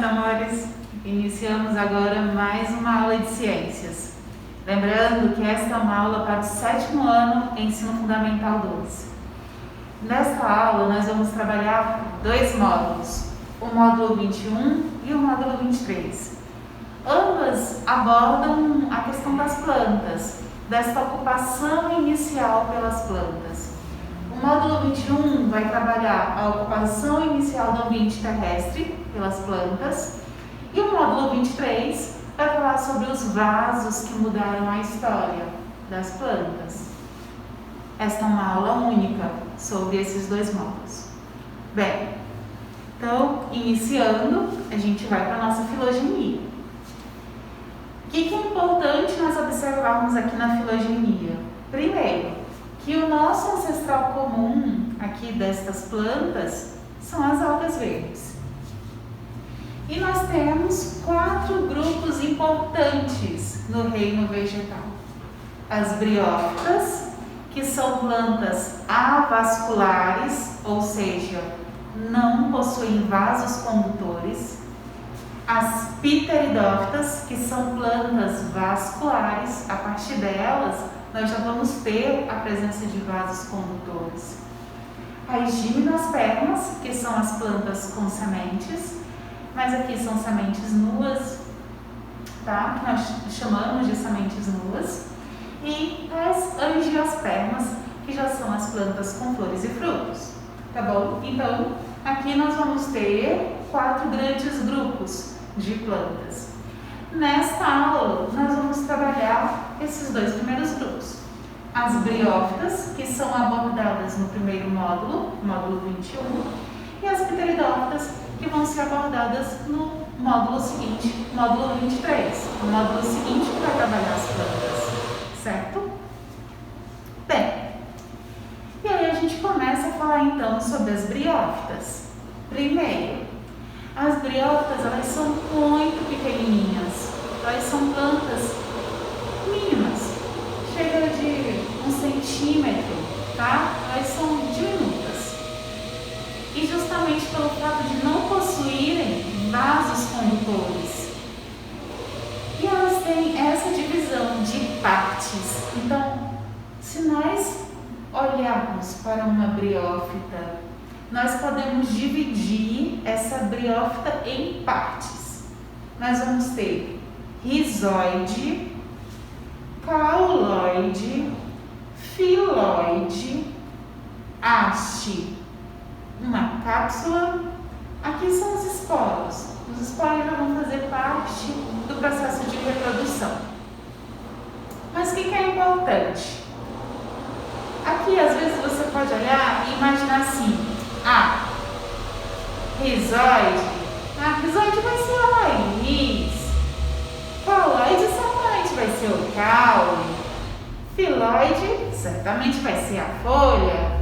amores! Iniciamos agora mais uma aula de ciências. Lembrando que esta é uma aula para o 7º ano Ensino Fundamental 2. Nesta aula nós vamos trabalhar dois módulos, o módulo 21 e o módulo 23. Ambas abordam a questão das plantas, desta ocupação inicial pelas plantas. O módulo 21 vai trabalhar a ocupação inicial do ambiente terrestre pelas plantas e o módulo 23 vai falar sobre os vasos que mudaram a história das plantas. Esta é uma aula única sobre esses dois módulos. Bem, então, iniciando, a gente vai para a nossa filogenia. O que é importante nós observarmos aqui na filogenia? Primeiro, que o nosso ancestral comum aqui destas plantas são as algas verdes. E nós temos 4 grupos importantes no reino vegetal. As briófitas, que são plantas avasculares, ou seja, não possuem vasos condutores. As pteridófitas, que são plantas vasculares, a partir delas nós já vamos ter a presença de vasos condutores. As gimnospermas, que são as plantas com sementes, mas aqui são sementes nuas, tá? Que nós chamamos de sementes nuas. E as angiospermas, que já são as plantas com flores e frutos, tá bom? Então, aqui nós vamos ter 4 grandes grupos de plantas. Nesta aula, nós vamos trabalhar esses 2 primeiros grupos. As briófitas, que são abordadas no primeiro módulo, módulo 21, e as pteridófitas, que vão ser abordadas no módulo seguinte, módulo 23. O módulo seguinte que vai trabalhar as plantas, certo? Bem, e aí a gente começa a falar então sobre as briófitas. Primeiro, as briófitas, elas são muito pequenininhas, elas são plantas mínimas, chega de 1 centímetro, tá? Elas são diminutas. E justamente pelo fato de não possuírem vasos condutores. E elas têm essa divisão de partes. Então, se nós olharmos para uma briófita, nós podemos dividir essa briófita em partes. Nós vamos ter rizoide, cauloide, filóide, haste, uma cápsula. Aqui são os esporos. Os esporos já vão fazer parte do processo de reprodução. Mas o que é importante? Aqui, às vezes, você pode olhar e imaginar assim: rizoide. Rizoide vai ser a raiz. Cauloide certamente vai ser o caule. Filóide certamente vai ser a folha.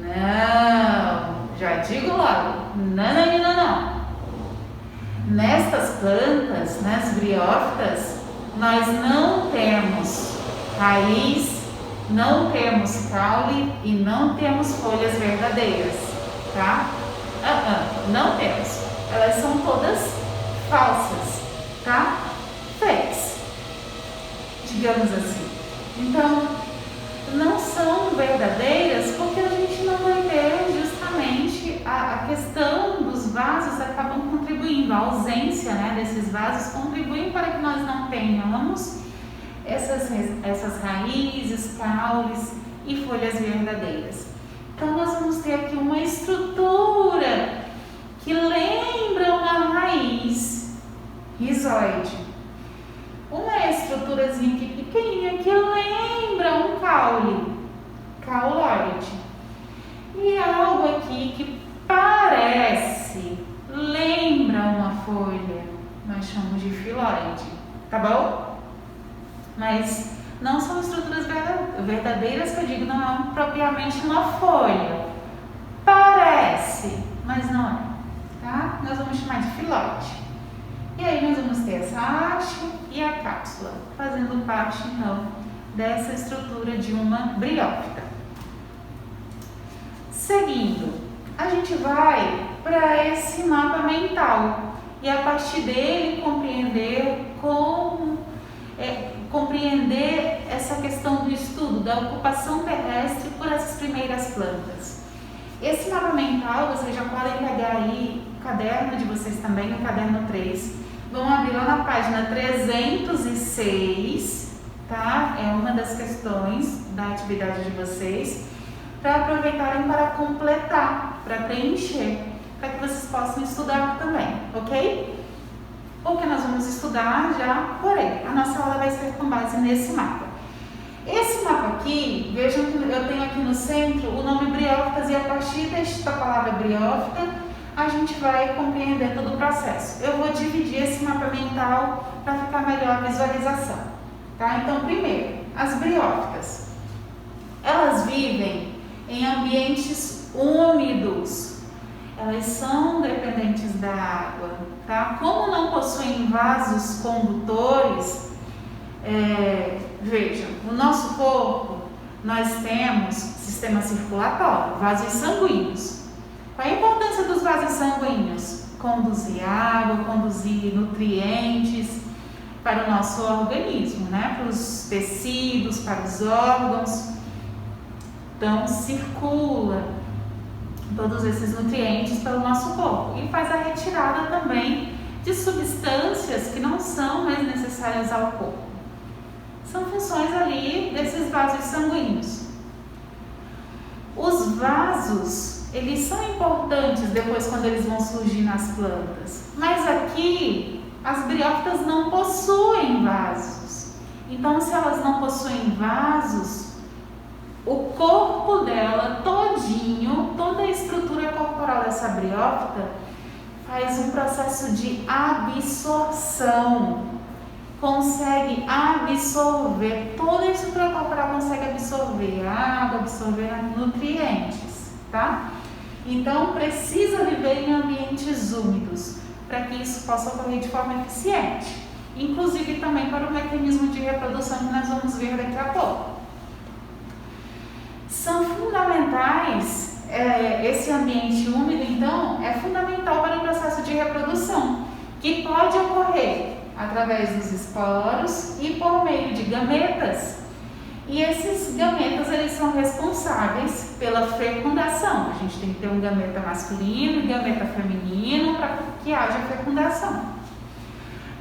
Não, já digo logo, não. Nestas plantas, nas briófitas, nós não temos raiz, não temos caule e não temos folhas verdadeiras, tá? Não temos. Elas são todas falsas, tá? Fakes, digamos assim. Então, não são verdadeiras porque a gente não vai ter justamente a questão dos vasos acabam contribuindo, a ausência, né, desses vasos contribuem para que nós não tenhamos essas raízes, caules e folhas verdadeiras. Então nós vamos ter aqui uma estrutura que lembra uma raiz rizoide, uma estruturazinha aqui pequenininha que lembra um caule, cauloide, e algo aqui que parece, lembra uma folha, nós chamamos de filóide, tá bom? Mas não são estruturas verdadeiras, que eu digo, não é propriamente uma folha, parece, mas não é, tá? Nós vamos chamar de filóide. E aí nós vamos ter essa haste e a cápsula, fazendo parte então dessa estrutura de uma briófita. Seguindo, a gente vai para esse mapa mental e a partir dele compreender essa questão do estudo da ocupação terrestre por essas primeiras plantas. Esse mapa mental vocês já podem pegar aí o caderno de vocês também, no caderno 3. Vão abrir lá na página 306, tá? É uma das questões da atividade de vocês, para aproveitarem para completar, para preencher, para que vocês possam estudar também, ok? Porque nós vamos estudar já, porém, a nossa aula vai ser com base nesse mapa. Esse mapa aqui, vejam que eu tenho aqui no centro o nome briófitas e a partir desta palavra briófita, a gente vai compreender todo o processo. Eu vou dividir esse mapa mental para ficar melhor a visualização, tá? Então, primeiro, as briófitas. Elas vivem em ambientes úmidos. Elas são dependentes da água, tá? Como não possuem vasos condutores, vejam, no nosso corpo nós temos sistema circulatório, vasos sanguíneos. Qual é a importância dos vasos sanguíneos? Conduzir água, conduzir nutrientes para o nosso organismo, né? Para os tecidos, para os órgãos. Então, circula todos esses nutrientes pelo nosso corpo e faz a retirada também de substâncias que não são mais necessárias ao corpo. São funções ali desses vasos sanguíneos. Os vasos, eles são importantes depois quando eles vão surgir nas plantas, mas aqui as briófitas não possuem vasos. Então, se elas não possuem vasos, o corpo dela todinho, toda a estrutura corporal dessa briófita faz um processo de absorção, consegue absorver, toda a estrutura corporal consegue absorver água, absorver nutrientes, tá? Então precisa viver em ambientes úmidos para que isso possa ocorrer de forma eficiente, inclusive também para o mecanismo de reprodução que nós vamos ver daqui a pouco. São fundamentais, esse ambiente úmido, então, é fundamental para o processo de reprodução, que pode ocorrer através dos esporos e por meio de gametas. E esses gametas, eles são responsáveis pela fecundação. A gente tem que ter um gameta masculino e gameta feminino para que haja fecundação.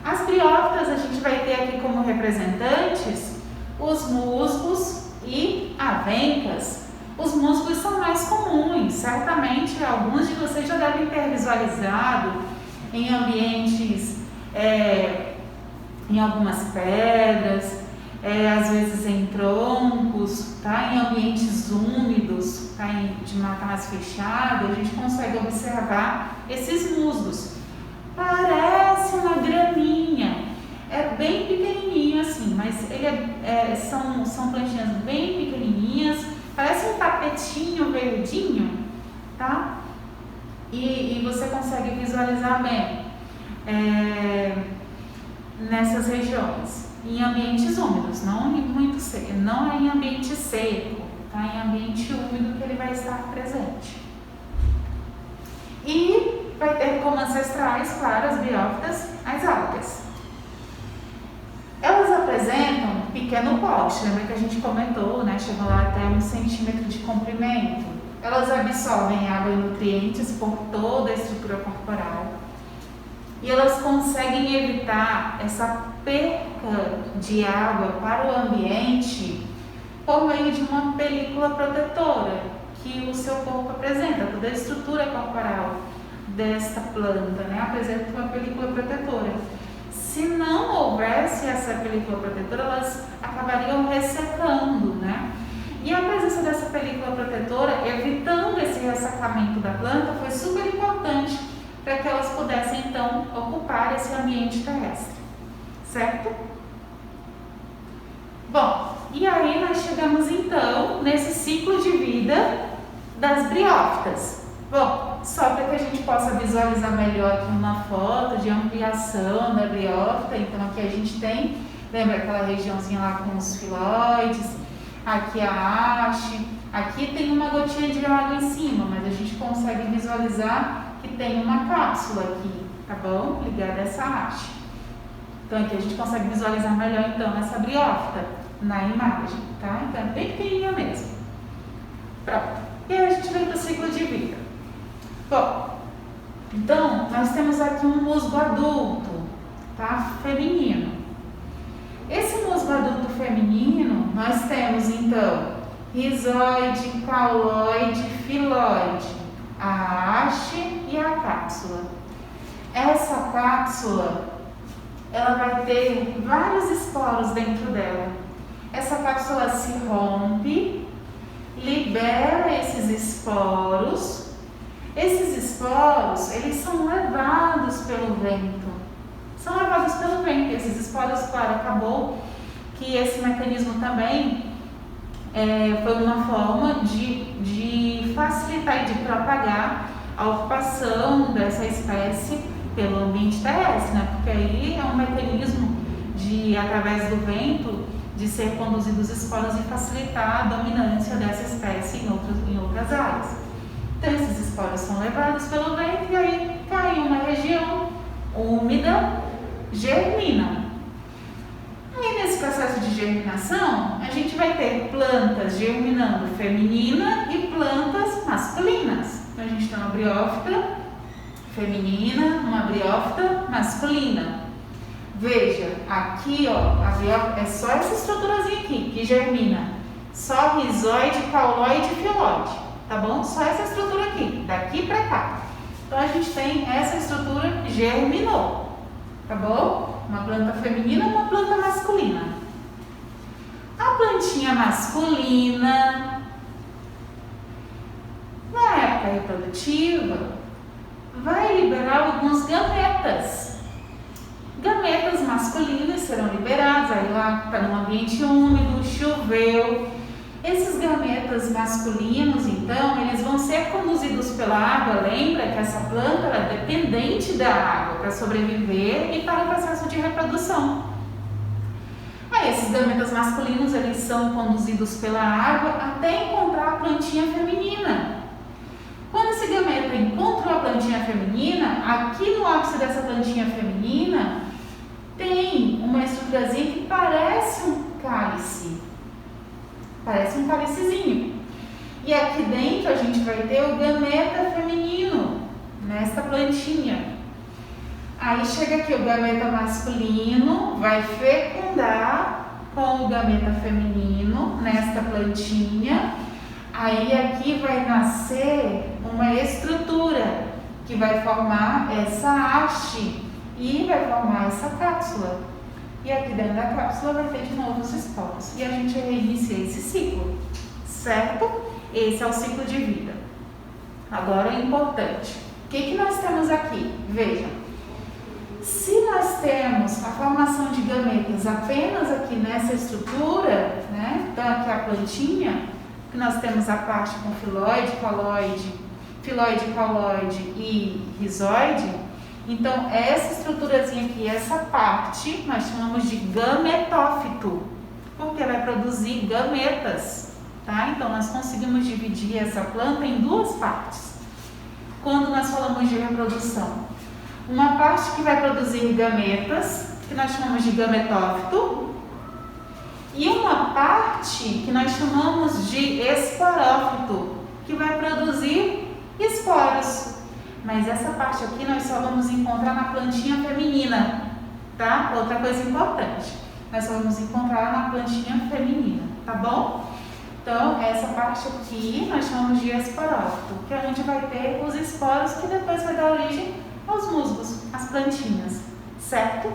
As briófitas, a gente vai ter aqui como representantes os musgos e avencas. Os musgos são mais comuns, certamente alguns de vocês já devem ter visualizado em ambientes, em algumas pedras, às vezes em troncos, tá? Em ambientes úmidos, tá? De mata mais fechada, a gente consegue observar esses musgos. Parece uma graminha. É bem pequenininho assim, mas são plantinhas bem pequenininhas, parece um tapetinho verdinho, tá? E você consegue visualizar bem nessas regiões, em ambientes úmidos, não muito seco, não é em ambiente seco, tá? Em ambiente úmido que ele vai estar presente. E vai ter como ancestrais, claro, as briófitas, as algas. Elas apresentam pequeno porte, lembra que a gente comentou, né? Chegam lá até 1 centímetro de comprimento. Elas absorvem água e nutrientes por toda a estrutura corporal. E elas conseguem evitar essa perca de água para o ambiente por meio de uma película protetora que o seu corpo apresenta. Toda a estrutura corporal desta planta, né? Apresenta uma película protetora. Se não houvesse essa película protetora, elas acabariam ressecando, né? E a presença dessa película protetora, evitando esse ressecamento da planta, foi super importante para que elas pudessem, então, ocupar esse ambiente terrestre, certo? Bom, e aí nós chegamos, então, nesse ciclo de vida das briófitas. Bom, só para que a gente possa visualizar melhor aqui uma foto de ampliação da briófita. Então aqui a gente tem, lembra aquela regiãozinha lá com os filóides, aqui a haste, Aqui tem uma gotinha de água em cima, mas a gente consegue visualizar que tem uma cápsula aqui, tá bom? Ligada a essa haste. Então aqui a gente consegue visualizar melhor então essa briófita na imagem, tá? Então é bem pequenininha mesmo. Pronto. E aí a gente vem para o ciclo de vida. Bom, então nós temos aqui um musgo adulto, tá? Feminino. Esse musgo adulto feminino, nós temos então rizoide, cauloide, filóide, a haste e a cápsula. Essa cápsula, ela vai ter vários esporos dentro dela. Essa cápsula se rompe, libera esses esporos. Esses esporos, eles são levados pelo vento. São levados pelo vento. Esses esporos, claro, acabou que esse mecanismo também foi uma forma de facilitar e de propagar a ocupação dessa espécie pelo ambiente terrestre, né? Porque aí é um mecanismo de, através do vento, de ser conduzidos os esporos e facilitar a dominância dessa espécie em outras áreas. Então esses esporos são levados pelo vento e aí cai em uma região úmida, germinam. Aí nesse processo de germinação, a gente vai ter plantas germinando feminina e plantas masculinas. Então a gente tem uma briófita feminina, uma briófita masculina. Veja, aqui ó, a briófita é só essa estruturazinha aqui que germina. Só rizoide, cauloide e filóide, tá bom? Só essa estrutura aqui, daqui pra cá. Então a gente tem essa estrutura germinou, tá bom? Uma planta feminina e uma planta masculina. A plantinha masculina, na época reprodutiva, vai liberar alguns gametas. Gametas masculinos serão liberados, aí lá está num ambiente úmido, choveu. Esses gametas masculinos, então, eles vão ser conduzidos pela água. Lembra que essa planta é dependente da água para sobreviver e para o processo de reprodução. Aí, esses gametas masculinos, eles são conduzidos pela água até encontrar a plantinha feminina. Quando esse gameta encontra a plantinha feminina, aqui no ápice dessa plantinha feminina, tem uma estruturazinha que parece um cálice. Parece um cálicezinho. E aqui dentro a gente vai ter o gameta feminino, nesta plantinha. Aí chega aqui o gameta masculino, vai fecundar com o gameta feminino nesta plantinha. Aí aqui vai nascer uma estrutura que vai formar essa haste e vai formar essa cápsula. E aqui dentro da cápsula vai ter de novo os esporos. E a gente reinicia esse ciclo, certo? Esse é o ciclo de vida. Agora é importante. O que nós temos aqui? Vejam. Se nós temos a formação de gametas apenas aqui nessa estrutura, né? Então aqui a plantinha, que nós temos a parte com filóide, cauloide e rizoide. Então, essa estruturazinha aqui, essa parte, nós chamamos de gametófito, porque vai produzir gametas, tá? Então, nós conseguimos dividir essa planta em duas partes. Quando nós falamos de reprodução, uma parte que vai produzir gametas, que nós chamamos de gametófito, e uma parte que nós chamamos de esporófito, que vai produzir esporos. Mas essa parte aqui nós só vamos encontrar na plantinha feminina, tá? Outra coisa importante, nós só vamos encontrar na plantinha feminina, tá bom? Então, essa parte aqui nós chamamos de esporófito, que a gente vai ter os esporos que depois vai dar origem aos musgos, às plantinhas, certo?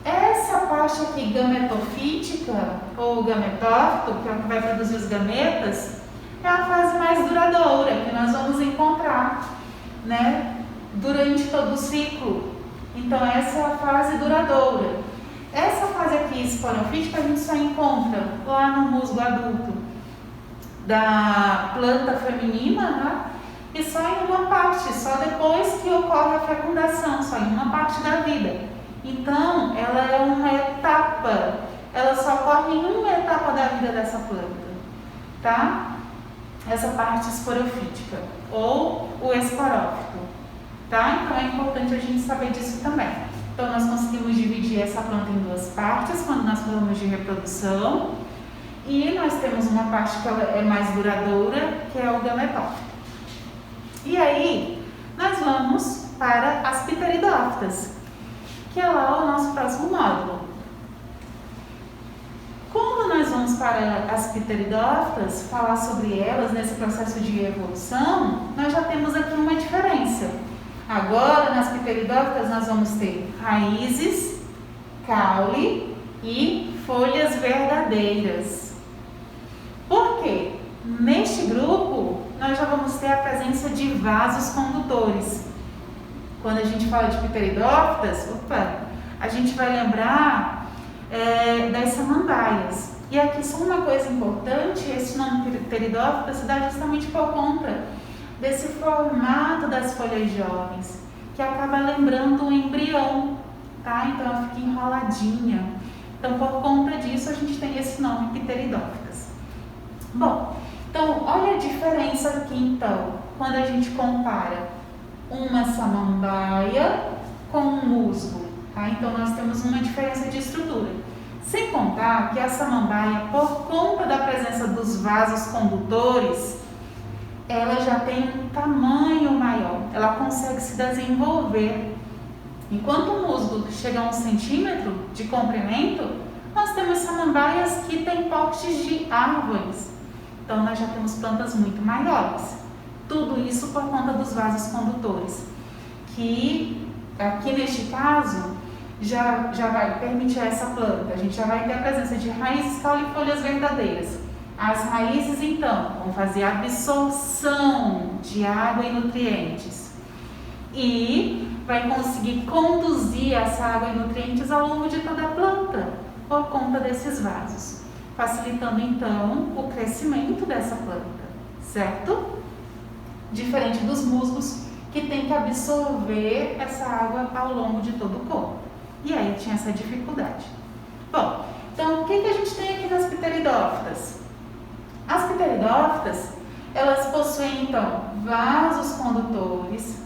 Essa parte aqui gametofítica, ou gametófito, que é o que vai produzir os gametas, é a fase mais duradoura que nós vamos encontrar, né, durante todo o ciclo. Então essa é a fase duradoura. Essa fase aqui esporofítica a gente só encontra lá no musgo adulto da planta feminina, né, e só em uma parte, só depois que ocorre a fecundação, só em uma parte da vida. Então ela é uma etapa, ela só ocorre em uma etapa da vida dessa planta. tá? Essa parte esporofítica ou o esporófito, tá? Então é importante a gente saber disso também. Então nós conseguimos dividir essa planta em duas partes quando nós falamos de reprodução, e nós temos uma parte que ela é mais duradoura, que é o gametófito. E aí nós vamos para as pteridófitas, que é lá o nosso próximo módulo. Quando nós vamos para as pteridófitas, falar sobre elas nesse processo de evolução, nós já temos aqui uma diferença. Agora, nas pteridófitas, nós vamos ter raízes, caule e folhas verdadeiras. Por quê? Neste grupo, nós já vamos ter a presença de vasos condutores. Quando a gente fala de pteridófitas, a gente vai lembrar das samambaias. E aqui só uma coisa importante, esse nome pteridófita se dá justamente por conta desse formato das folhas jovens, que acaba lembrando um embrião, tá? Então ela fica enroladinha. Então por conta disso a gente tem esse nome pteridófitas. Bom, então olha a diferença aqui então, quando a gente compara uma samambaia com um musgo, tá? Então nós temos uma diferença de estrutura. Sem contar que a samambaia, por conta da presença dos vasos condutores, ela já tem um tamanho maior, ela consegue se desenvolver. Enquanto o musgo chega a 1 centímetro de comprimento, nós temos samambaias que têm portes de árvores. Então nós já temos plantas muito maiores. Tudo isso por conta dos vasos condutores, que aqui neste caso já vai permitir a essa planta. A gente já vai ter a presença de raízes, caule e folhas verdadeiras. As raízes, então, vão fazer a absorção de água e nutrientes e vai conseguir conduzir essa água e nutrientes ao longo de toda a planta por conta desses vasos, facilitando, então, o crescimento dessa planta, certo? Diferente dos musgos, que tem que absorver essa água ao longo de todo o corpo. E aí tinha essa dificuldade. Bom, então o que a gente tem aqui nas pteridófitas? As pteridófitas, elas possuem então vasos condutores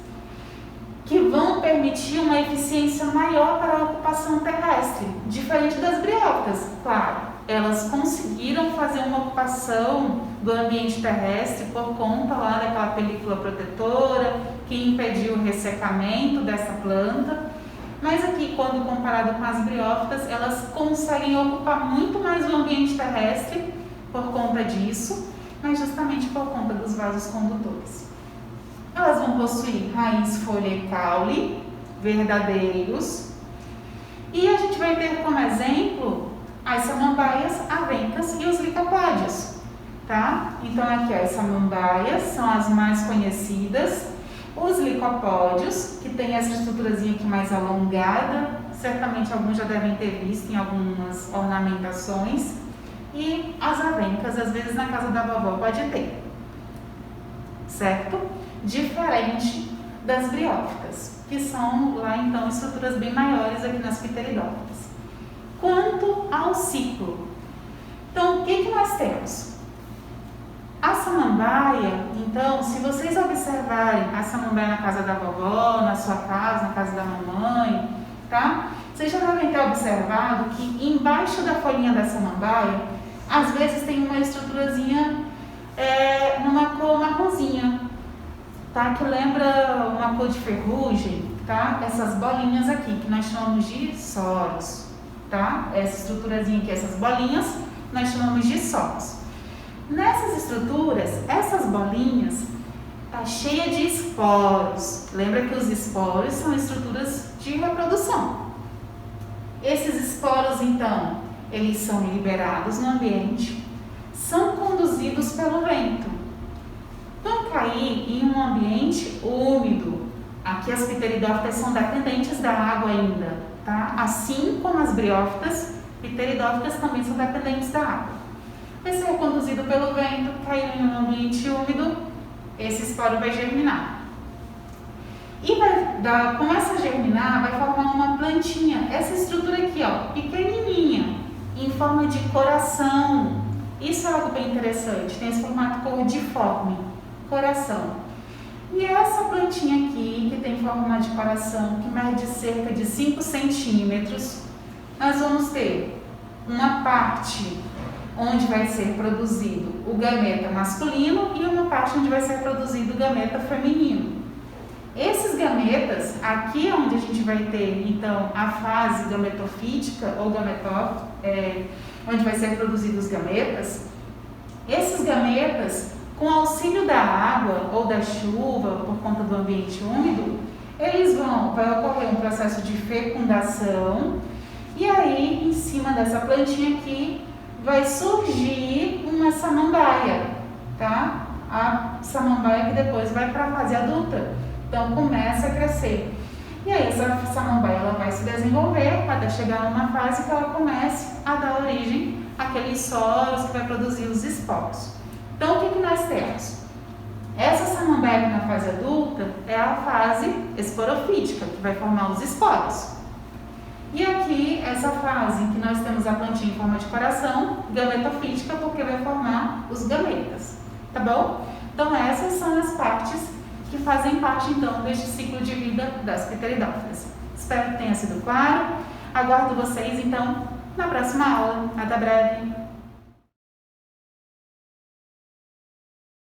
que vão permitir uma eficiência maior para a ocupação terrestre, diferente das briófitas. Claro, elas conseguiram fazer uma ocupação do ambiente terrestre por conta lá daquela película protetora que impediu o ressecamento dessa planta. Mas aqui, quando comparado com as briófitas, elas conseguem ocupar muito mais o ambiente terrestre por conta disso, mas justamente por conta dos vasos condutores. Elas vão possuir raiz, folha e caule verdadeiros. E a gente vai ter como exemplo as samambaias, avencas e os licopódios, tá? Então aqui as samambaias são as mais conhecidas. Os licopódios, que tem essa estruturazinha aqui mais alongada, certamente alguns já devem ter visto em algumas ornamentações. E as avencas, às vezes na casa da vovó pode ter, certo? Diferente das briófitas, que são lá então estruturas bem maiores aqui nas pteridófitas. Quanto ao ciclo, então o que nós temos? A samambaia, então, se vocês observarem a samambaia na casa da vovó, na sua casa, na casa da mamãe, tá? Vocês já devem ter observado que embaixo da folhinha da samambaia, às vezes tem uma estruturazinha numa cor marronzinha, tá? Que lembra uma cor de ferrugem, tá? Essas bolinhas aqui, que nós chamamos de soros, tá? Essa estruturazinha aqui, essas bolinhas, nós chamamos de soros. Nessas estruturas, essas bolinhas tá cheia de esporos. Lembra que os esporos são estruturas de reprodução. Esses esporos, então, eles são liberados no ambiente, são conduzidos pelo vento. Vão cair em um ambiente úmido. Aqui as pteridófitas são dependentes da água ainda, tá? Assim como as briófitas, pteridófitas também são dependentes da água. Vai ser conduzido pelo vento, cair em um ambiente úmido, esse esporo vai germinar. E começa a germinar, vai formar uma plantinha, essa estrutura aqui, ó, pequenininha, em forma de coração, Isso é algo bem interessante, tem esse formato cordiforme, coração. E essa plantinha aqui, que tem forma de coração, que mede cerca de 5 centímetros, nós vamos ter uma parte onde vai ser produzido o gameta masculino e uma parte onde vai ser produzido o gameta feminino. Esses gametas, aqui é onde a gente vai ter, então, a fase gametofítica, ou onde vai ser produzidos os gametas. Esses gametas, com auxílio da água ou da chuva, por conta do ambiente úmido, vai ocorrer um processo de fecundação, e aí, em cima dessa plantinha aqui, vai surgir uma samambaia, tá? A samambaia que depois vai para a fase adulta. Então, começa a crescer. E aí, essa samambaia ela vai se desenvolver até chegar numa fase que ela comece a dar origem àqueles soros que vai produzir os esporos. Então, o que nós temos? Essa samambaia na fase adulta é a fase esporofítica, que vai formar os esporos. E aqui, essa fase em que nós temos a plantinha em forma de coração, gametofítica, porque vai formar os gametas, tá bom? Então, essas são as partes que fazem parte, então, deste ciclo de vida das pteridófilas. Espero que tenha sido claro. Aguardo vocês, então, na próxima aula. Até breve!